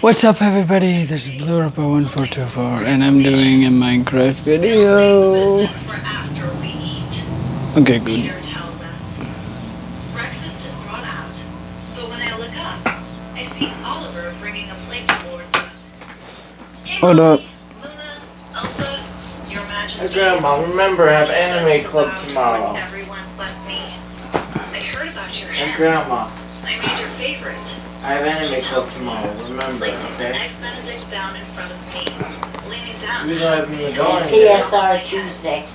What's up, everybody? This is BlueRipper1424 and I'm doing a Minecraft video. Okay, good. Peter tells us. Breakfast is brought out, but when I look up, I see Oliver bringing a plate towards us. Hey, Hold up. Luna, Alpha, Your Majesty. Hey, Grandma, remember I have anime club tomorrow. Everyone but me. I heard about your Hey, hand. Grandma, I made your favorite. I have anime club tomorrow. Remember, Placing the okay? eggs Benedict down in front of me, leaning down. You don't have me going there. CSR Tuesday.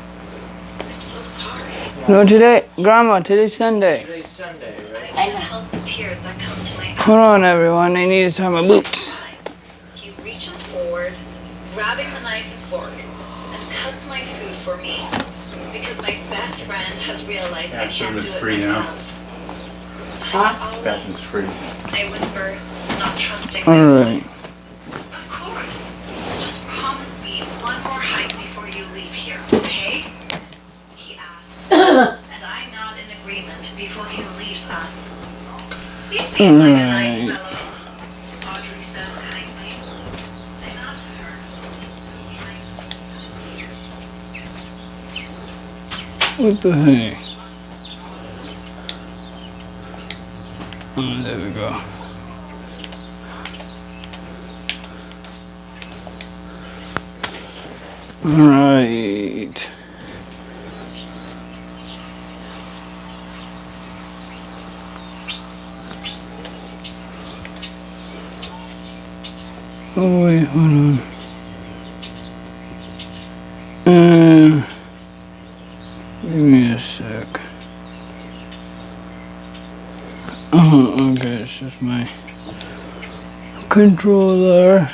I'm so sorry. No, today, Grandma, today's Sunday. Today's Sunday, right? I can't help the tears that come to my eyes. Hold on, everyone. I need to tie my boots. He reaches forward, grabbing the knife and fork, and cuts my food for me. Because my best friend has realized I can't do it free now. myself. Huh? Bathroom's free. I whisper, not trusting All my right. voice. Of course. Just promise me one more hike before you leave here, okay? He asks, and I nod in agreement before he leaves us. He seems like a nice Alright. fellow, Audrey says kindly. I nod to her. What the heck? Oh, there we go. Alright. Oh wait, hold on. Give me a sec. Okay, it's just my controller.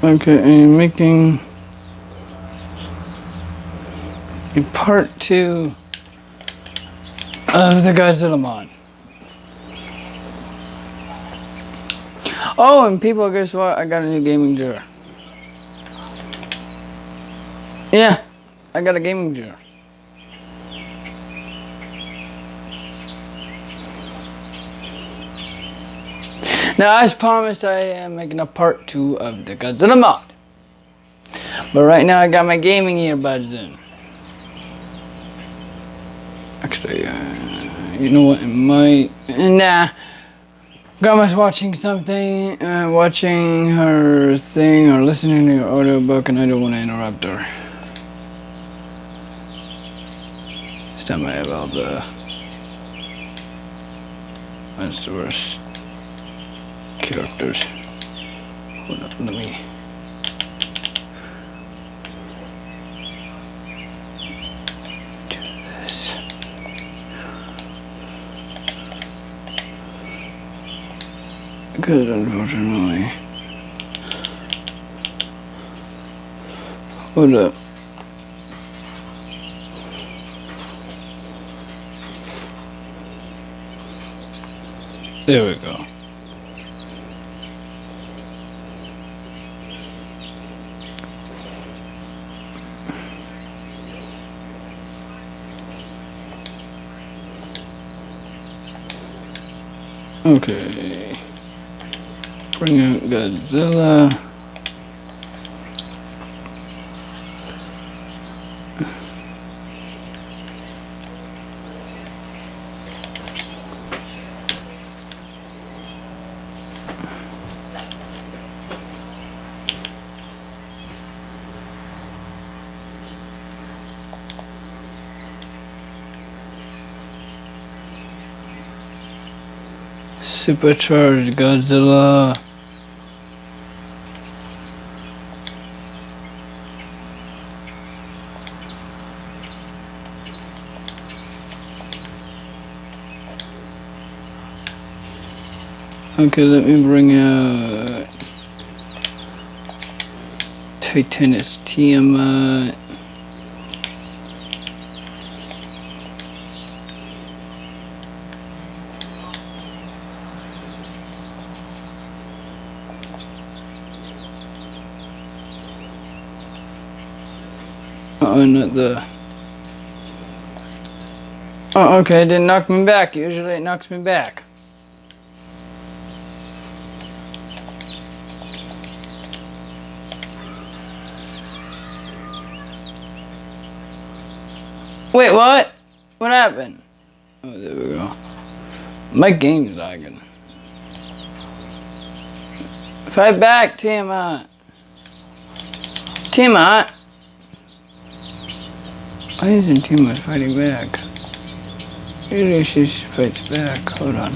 Okay, I'm making a part 2 of the Godzilla mod. Oh, and people, guess what? I got a new gaming chair. Yeah, I got a gaming chair. Now, as promised, I am making a part 2 of the Godzilla mod. But right now, I got my gaming earbuds in. Actually, you know what? It might. Nah. Grandma's watching something, watching her thing, or listening to her audiobook, and I don't want to interrupt her. This time I have all the monsterverse characters. Hold up, let me. Do this. Because unfortunately. Hold up. There we go. Okay. Bring out Godzilla. Supercharged Godzilla. Okay, let me bring out Titanus Tiamat. Oh, not the. Oh, okay, it didn't knock me back. Usually it knocks me back. Wait, what? What happened? Oh, there we go. My game's lagging. Fight back, Tiamat. Tiamat. Why isn't Tiamat fighting back? Usually she fights back. Hold on.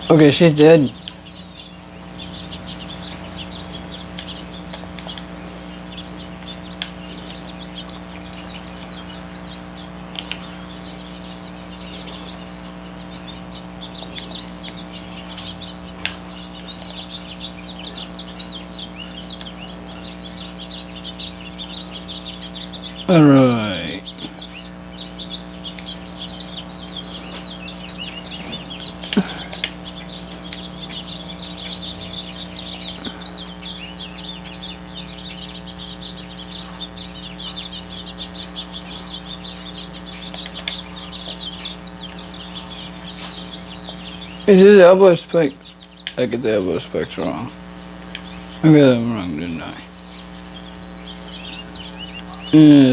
Okay, she's dead. Alright. Is his elbow spike? I get the elbow spikes wrong. I got them wrong, didn't I?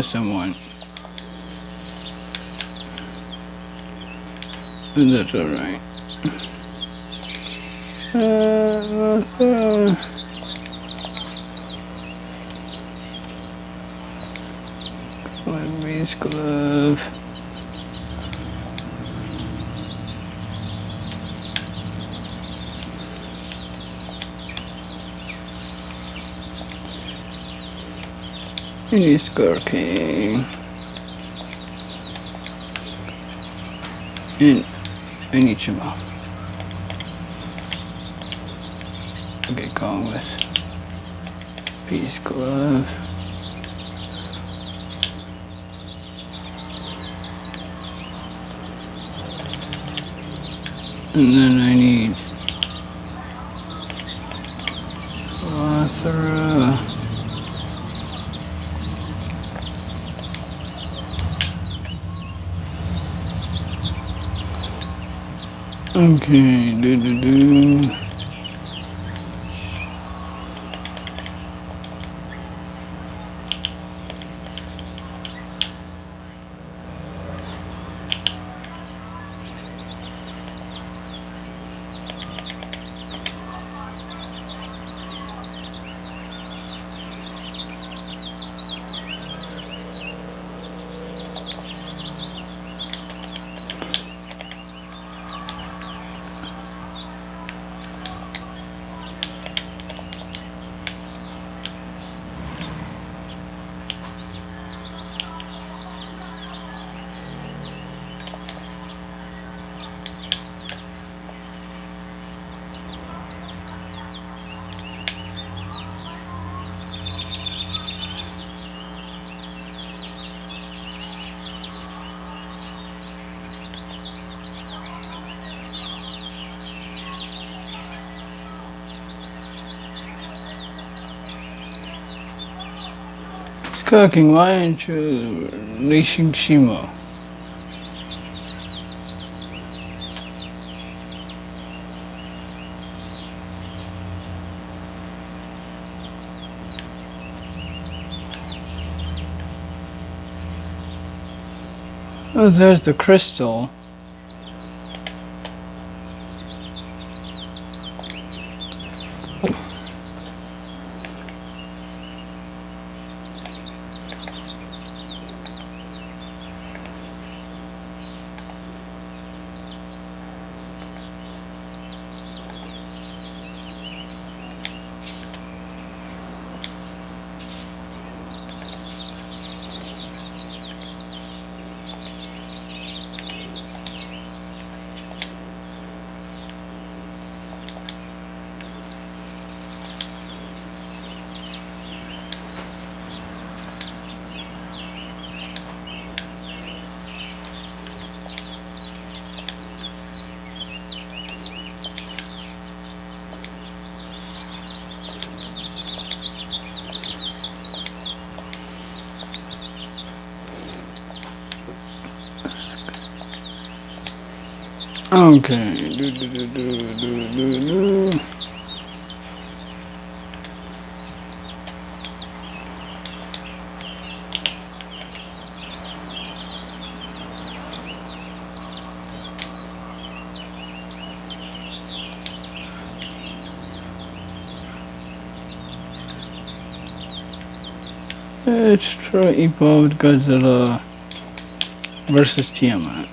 Someone. But that's alright. My base glove. Any Scar King. And I need some off. Okay, going with Peace Glove. And then I need Lothra. Okay, do. Cooking, why aren't you leashing Shimo? Oh, there's the crystal. Okay. Let's try Evolved Godzilla versus Tiamat.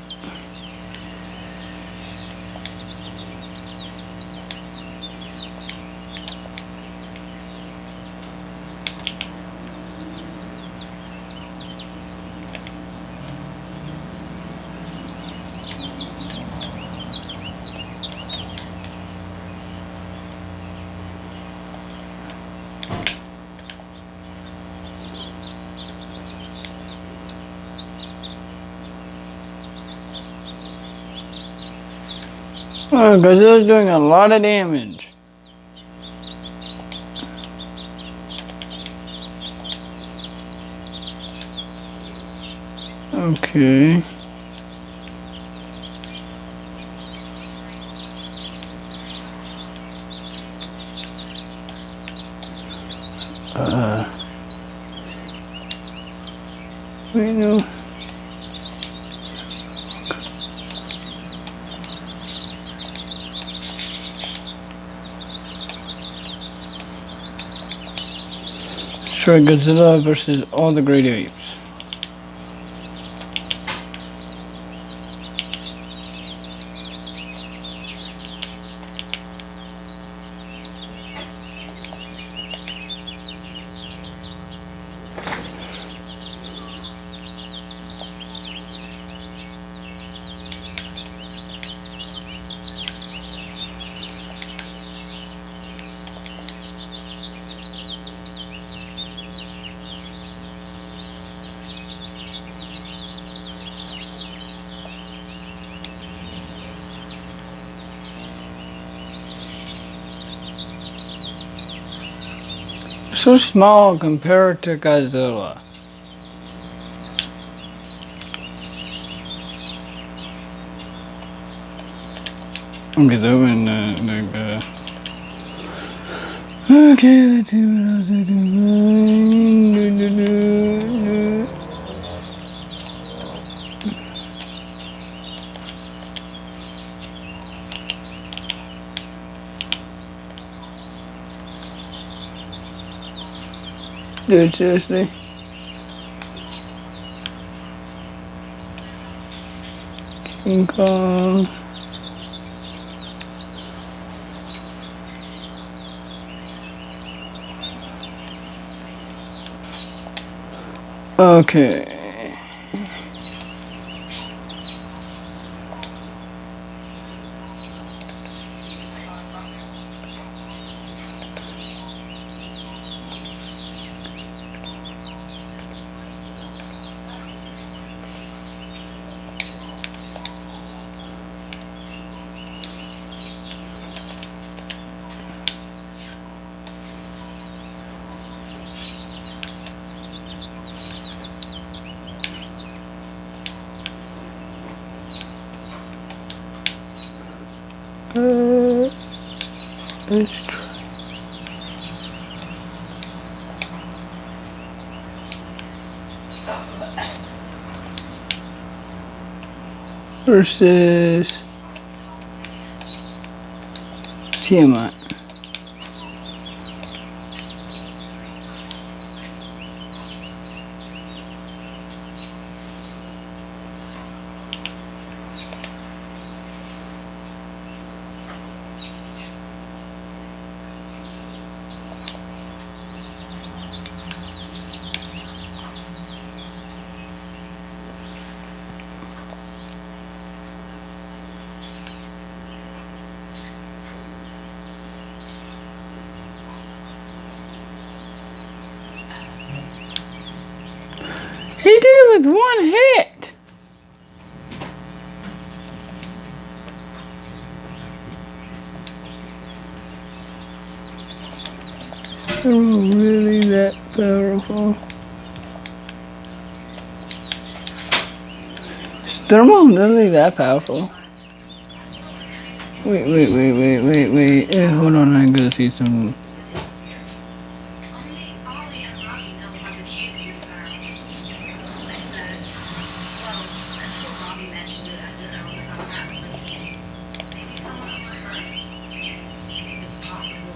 Oh, Godzilla's doing a lot of damage. Okay. Wait, no. Let's try Godzilla versus all the great apes. So small compared to Godzilla. Okay, that one, okay, let's see what else I can find. Dude, seriously? King Kong. Okay. Let's try. Versus Tiamat. He did it with one hit. Is thermal really that powerful? Is thermal really that powerful? Wait. Hold on, I gotta see some. Only Ollie and Robbie know about the caves you found. I said, well, until Robbie mentioned it at dinner with our families. Maybe someone overheard. It's possible.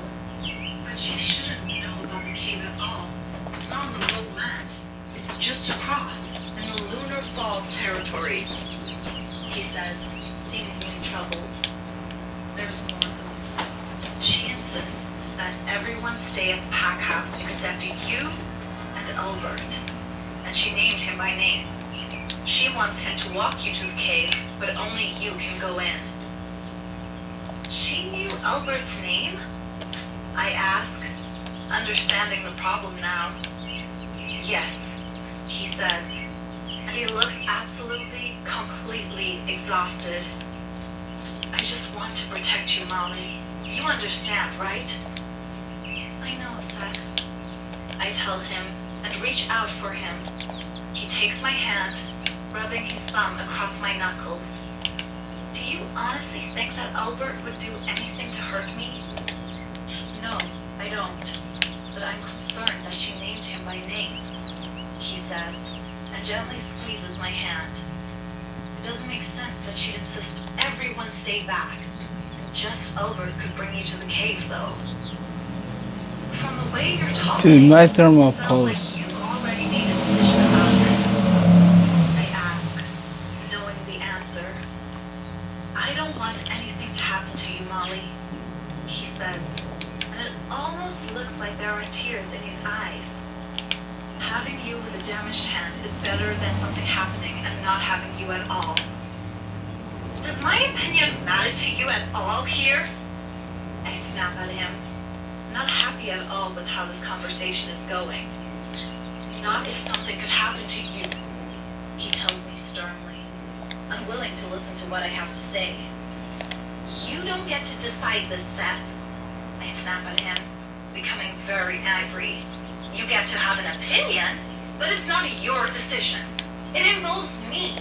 But she shouldn't know about the cave at all. It's not on the road land. It's just across, in the Lunar Falls territories. He says, seemingly troubled. There's more though. She insists that everyone stay at the pack house except you and Albert. And she named him by name. She wants him to walk you to the cave, but only you can go in. She knew Albert's name? I ask, understanding the problem now. Yes, he says. And he looks absolutely, completely exhausted. I just want to protect you, Molly. You understand, right? I know, Seth. I tell him and reach out for him. He takes my hand, rubbing his thumb across my knuckles. Do you honestly think that Albert would do anything to hurt me? No, I don't. But I'm concerned that she named him by name, he says, and gently squeezes my hand. It doesn't make sense that she'd insist everyone stay back. Just Albert could bring you to the cave, though. From the way you're talking, Dude, my thermal sounds pulse. like you already made a decision about this. I ask, knowing the answer. I don't want anything to happen to you, Molly, he says, and it almost looks like there are tears in his eyes. Having you with a damaged hand is better than something happening and not having you at all. Does my opinion matter to you at all here? I snap at him, not happy at all with how this conversation is going. Not if something could happen to you, he tells me sternly, unwilling to listen to what I have to say. You don't get to decide this, Seth. I snap at him, becoming very angry. You get to have an opinion, but it's not your decision. It involves me.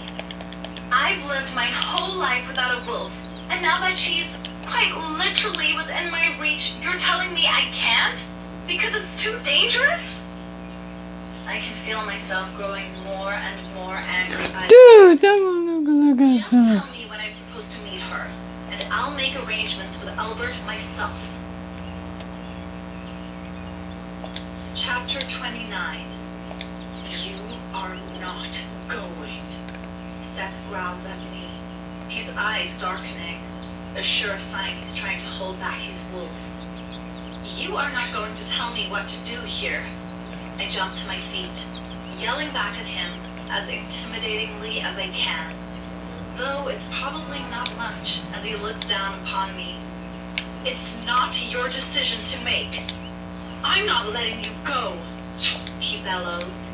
I've lived my whole life without a wolf, and now that she's quite literally within my reach, you're telling me I can't? Because it's too dangerous? I can feel myself growing more and more angry by Dude, that one look Just tell me when I'm supposed to meet her, and I'll make arrangements with Albert myself. Chapter 29. You are not going. Seth growls at me, his eyes darkening, a sure sign he's trying to hold back his wolf. You are not going to tell me what to do here. I jump to my feet, yelling back at him as intimidatingly as I can, though it's probably not much as he looks down upon me. It's not your decision to make. I'm not letting you go, he bellows,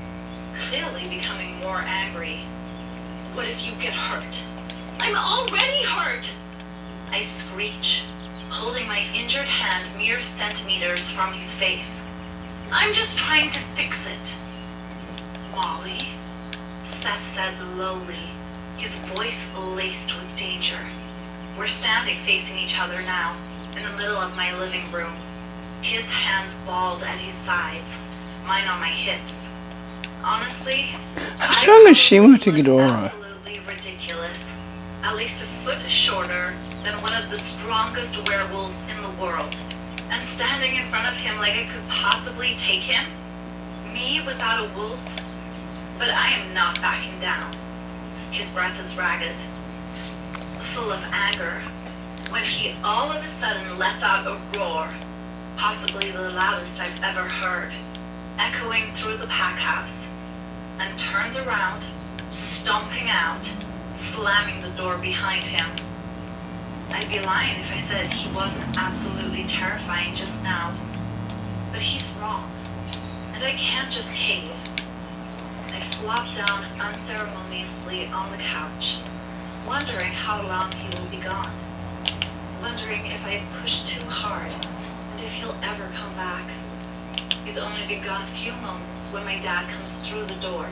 clearly becoming more angry. What if you get hurt? I'm already hurt! I screech, holding my injured hand mere centimeters from his face. I'm just trying to fix it. Molly, Seth says lowly, his voice laced with danger. We're standing facing each other now, in the middle of my living room. His hands balled at his sides, mine on my hips. Honestly, I'm trying to Shima to look Ghidorah. absolutely ridiculous. At least a foot shorter than one of the strongest werewolves in the world. And standing in front of him like I could possibly take him? Me without a wolf? But I am not backing down. His breath is ragged, full of anger, when he all of a sudden lets out a roar, possibly the loudest I've ever heard, echoing through the pack house, and turns around, stomping out, slamming the door behind him. I'd be lying if I said he wasn't absolutely terrifying just now. But he's wrong, and I can't just cave. I flop down unceremoniously on the couch, wondering how long he will be gone. Wondering if I've pushed too hard, and if he'll ever come back. He's only been gone a few moments when my dad comes through the door,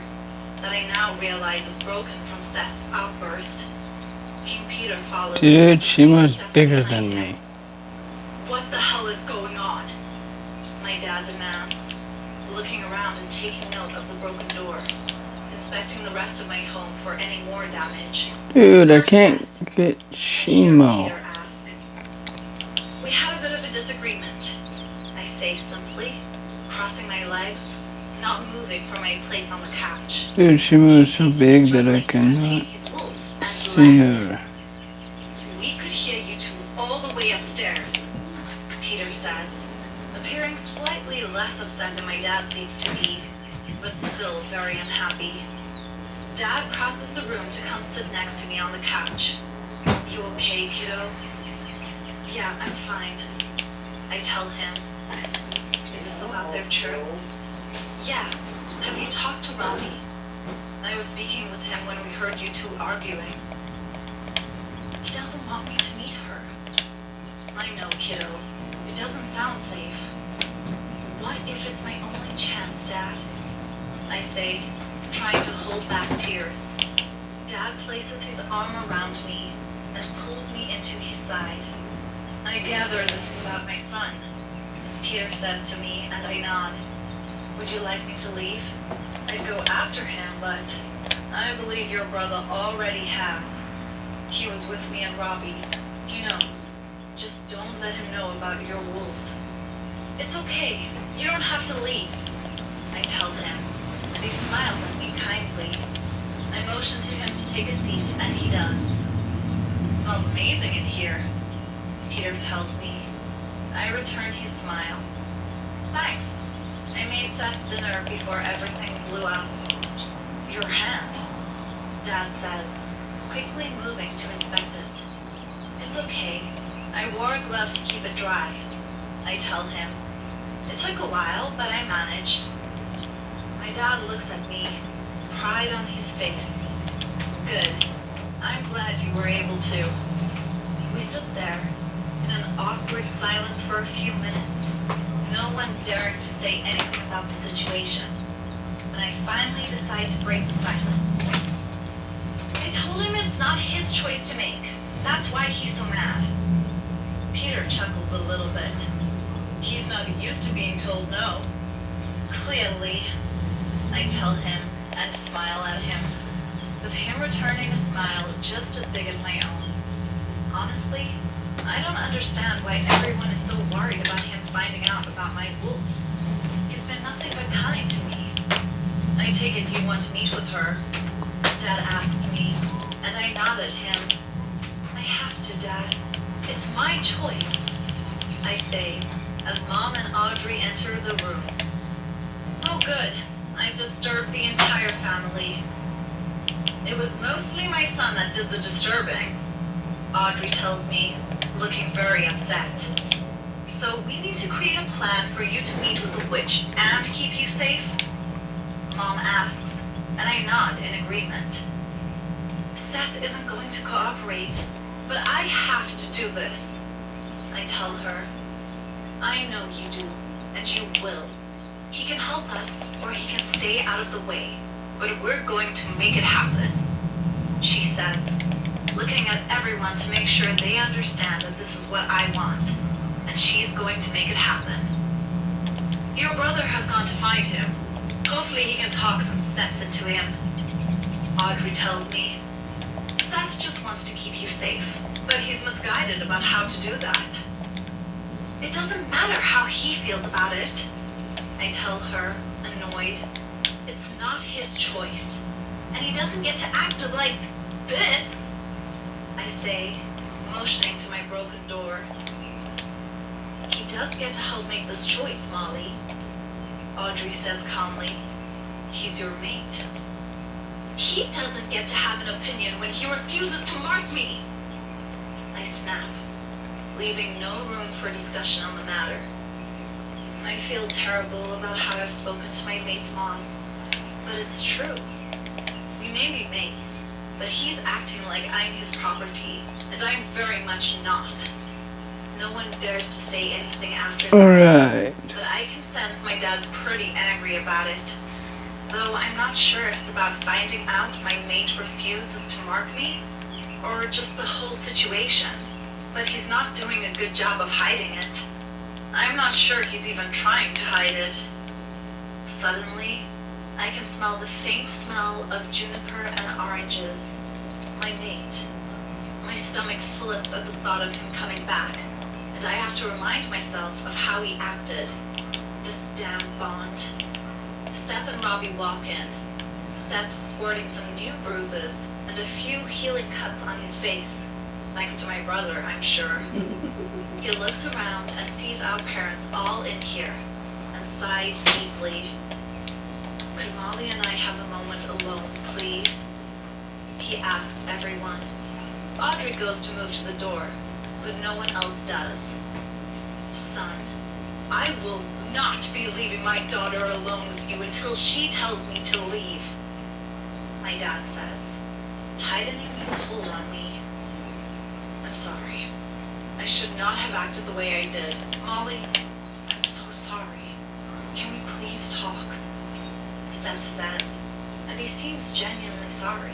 that I now realize is broken from Seth's outburst. King Peter follows. Dude, just a she few was steps bigger behind than him. me. What the hell is going on? My dad demands, looking around and taking note of the broken door, inspecting the rest of my home for any more damage. Dude, I Where's can't Seth? get I hear Shimo. Peter ask. We had a bit of a disagreement, I say simply, crossing my legs, not moving from my place on the couch. Dude, Shimo He is so seems to be big that I struggling to contain cannot his wolf and see left. her. We could hear you two all the way upstairs, Peter says, appearing slightly less upset than my dad seems to be, but still very unhappy. Dad crosses the room to come sit next to me on the couch. You okay, kiddo? Yeah, I'm fine. I tell him. Is this about their trip? Yeah. Have you talked to Robbie? I was speaking with him when we heard you two arguing. He doesn't want me to meet her. I know, kiddo. It doesn't sound safe. What if it's my only chance, Dad? I say, trying to hold back tears. Dad places his arm around me and pulls me into his side. I gather this is about my son, Peter says to me, and I nod. Would you like me to leave? I'd go after him, but I believe your brother already has. He was with me and Robbie. He knows. Just don't let him know about your wolf. It's okay. You don't have to leave, I tell him, and he smiles at me kindly. I motion to him to take a seat, and he does. It smells amazing in here, Peter tells me. I return his smile. Thanks. I made Seth dinner before everything blew up. Your hand, Dad says, quickly moving to inspect it. It's okay. I wore a glove to keep it dry, I tell him. It took a while, but I managed. My dad looks at me, pride on his face. Good. I'm glad you were able to. We sit there, in an awkward silence for a few minutes, no one daring to say anything about the situation. When I finally decide to break the silence. I told him it's not his choice to make. That's why he's so mad. Peter chuckles a little bit. He's not used to being told no. Clearly, I tell him and smile at him, with him returning a smile just as big as my own. Honestly, I don't understand why everyone is so worried about him finding out about my wolf. He's been nothing but kind to me. I take it you want to meet with her, Dad asks me, and I nod at him. I have to, Dad. It's my choice, I say, as Mom and Audrey enter the room. Oh good, I've disturbed the entire family. It was mostly my son that did the disturbing, Audrey tells me, looking very upset. So we need to create a plan for you to meet with the witch and keep you safe? Mom asks, and I nod in agreement. Seth isn't going to cooperate, but I have to do this, I tell her. I know you do, and you will. He can help us, or he can stay out of the way, but we're going to make it happen, she says, looking at everyone to make sure they understand that this is what I want, and she's going to make it happen. Your brother has gone to find him. Hopefully he can talk some sense into him, Audrey tells me. Seth just wants to keep you safe, but he's misguided about how to do that. It doesn't matter how he feels about it, I tell her, annoyed. It's not his choice, and he doesn't get to act like this, I say, motioning to my broken door. He does get to help make this choice, Molly, Audrey says calmly. He's your mate. He doesn't get to have an opinion when he refuses to mark me, I snap, leaving no room for discussion on the matter. I feel terrible about how I've spoken to my mate's mom, but it's true. We may be mates, but he's acting like I'm his property, and I'm very much not. No one dares to say anything after that. Alright. But I can sense my dad's pretty angry about it. Though I'm not sure if it's about finding out my mate refuses to mark me, or just the whole situation, but he's not doing a good job of hiding it. I'm not sure he's even trying to hide it. Suddenly, I can smell the faint smell of juniper and oranges. My mate. My stomach flips at the thought of him coming back, and I have to remind myself of how he acted. This damn Bond. Seth and Robbie walk in. Seth sporting some new bruises and a few healing cuts on his face. Thanks to my brother, I'm sure. He looks around and sees our parents all in here and sighs deeply. Could Molly and I have a moment alone, please? He asks everyone. Audrey goes to move to the door, but no one else does. Son, I will not be leaving my daughter alone with you until she tells me to leave, my dad says, tightening his hold on me. I'm sorry. I should not have acted the way I did. Molly, I'm so sorry. Can we please talk? Seth says, and he seems genuinely sorry,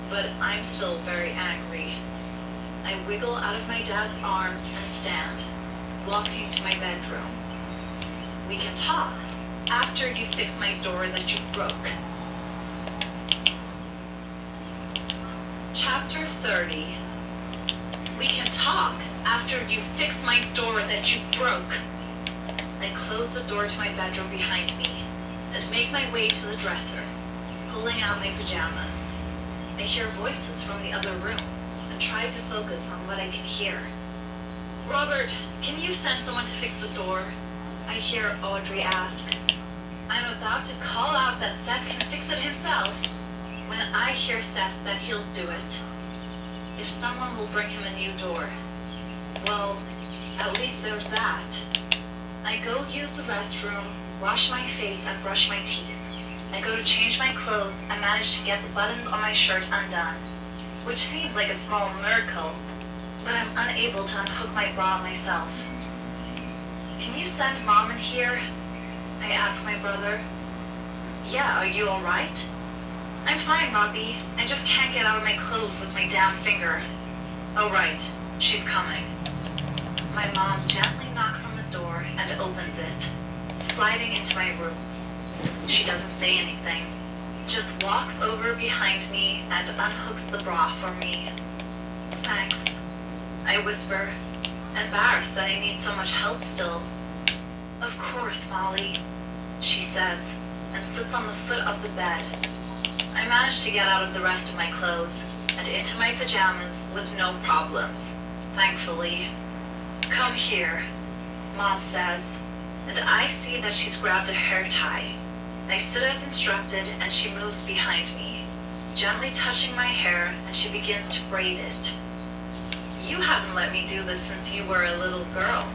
but I'm still very angry. I wiggle out of my dad's arms and stand, walking to my bedroom. We can talk after you fix my door that you broke. Chapter 30. We can talk after you fix my door that you broke. I close the door to my bedroom behind me and make my way to the dresser, pulling out my pajamas. I hear voices from the other room and try to focus on what I can hear. Robert, can you send someone to fix the door? I hear Audrey ask. I'm about to call out that Seth can fix it himself when I hear Seth that he'll do it. If someone will bring him a new door, well, at least there's that. I go use the restroom, wash my face, and brush my teeth. I go to change my clothes and manage to get the buttons on my shirt undone, which seems like a small miracle, but I'm unable to unhook my bra myself. Can you send Mom in here? I ask my brother. Yeah, are you alright? I'm fine, Robbie. I just can't get out of my clothes with my damn finger. Oh right, she's coming. My mom gently knocks on the door and opens it, sliding into my room. She doesn't say anything, just walks over behind me and unhooks the bra for me. Thanks, I whisper, embarrassed that I need so much help still. Of course, Molly, she says, and sits on the foot of the bed. I manage to get out of the rest of my clothes and into my pajamas with no problems, thankfully. Come here, Mom says, and I see that she's grabbed a hair tie. I sit as instructed and she moves behind me, gently touching my hair, and she begins to braid it. You haven't let me do this since you were a little girl,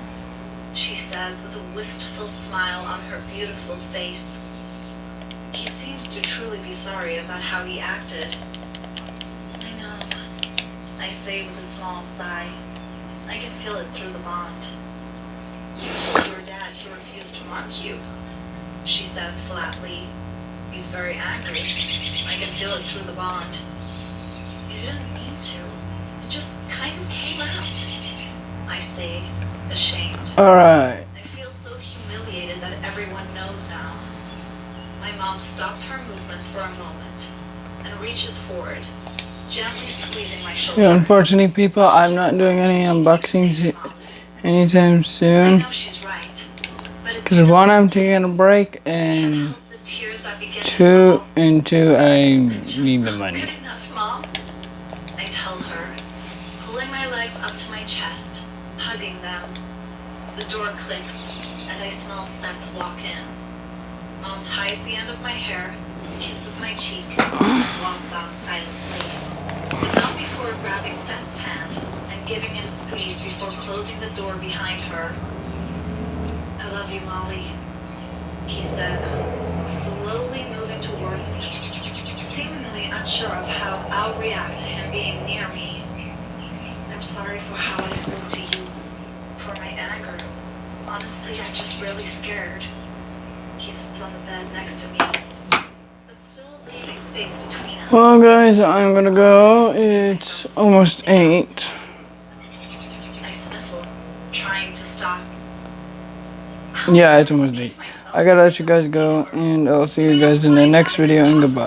she says with a wistful smile on her beautiful face. He seems to truly be sorry about how he acted. I know, I say with a small sigh. I can feel it through the bond. You told your dad he refused to mark you, she says flatly. He's very angry. I can feel it through the bond. He didn't mean to. It just kind of came out, I say, ashamed. Alright. I feel so humiliated that everyone knows now. My mom stops her movements for a moment and reaches forward, gently squeezing my shoulder. Yeah, unfortunately, people, I'm not doing any unboxings anytime I soon. know she's right, but it's Because one, I'm still taking a break, can't and help the tears that begin to fall. two, I Just need the not money. good enough, Mom, I tell her, pulling my legs up to my chest, hugging them. The door clicks, and I smell Seth walk in. Mom ties the end of my hair, kisses my cheek, and walks out silently. But not before grabbing Seth's hand and giving it a squeeze before closing the door behind her. I love you, Molly, he says, slowly moving towards me, seemingly unsure of how I'll react to him being near me. I'm sorry for how I spoke to you, for my anger. Honestly, I'm just really scared. He sits on the bed next to me, but still leaving space space between us. Well, guys, I'm gonna go. It's almost 8. I sniffled, trying to stop. Yeah, it's almost 8. I gotta let you guys go, and I'll see you guys in the next video, and goodbye.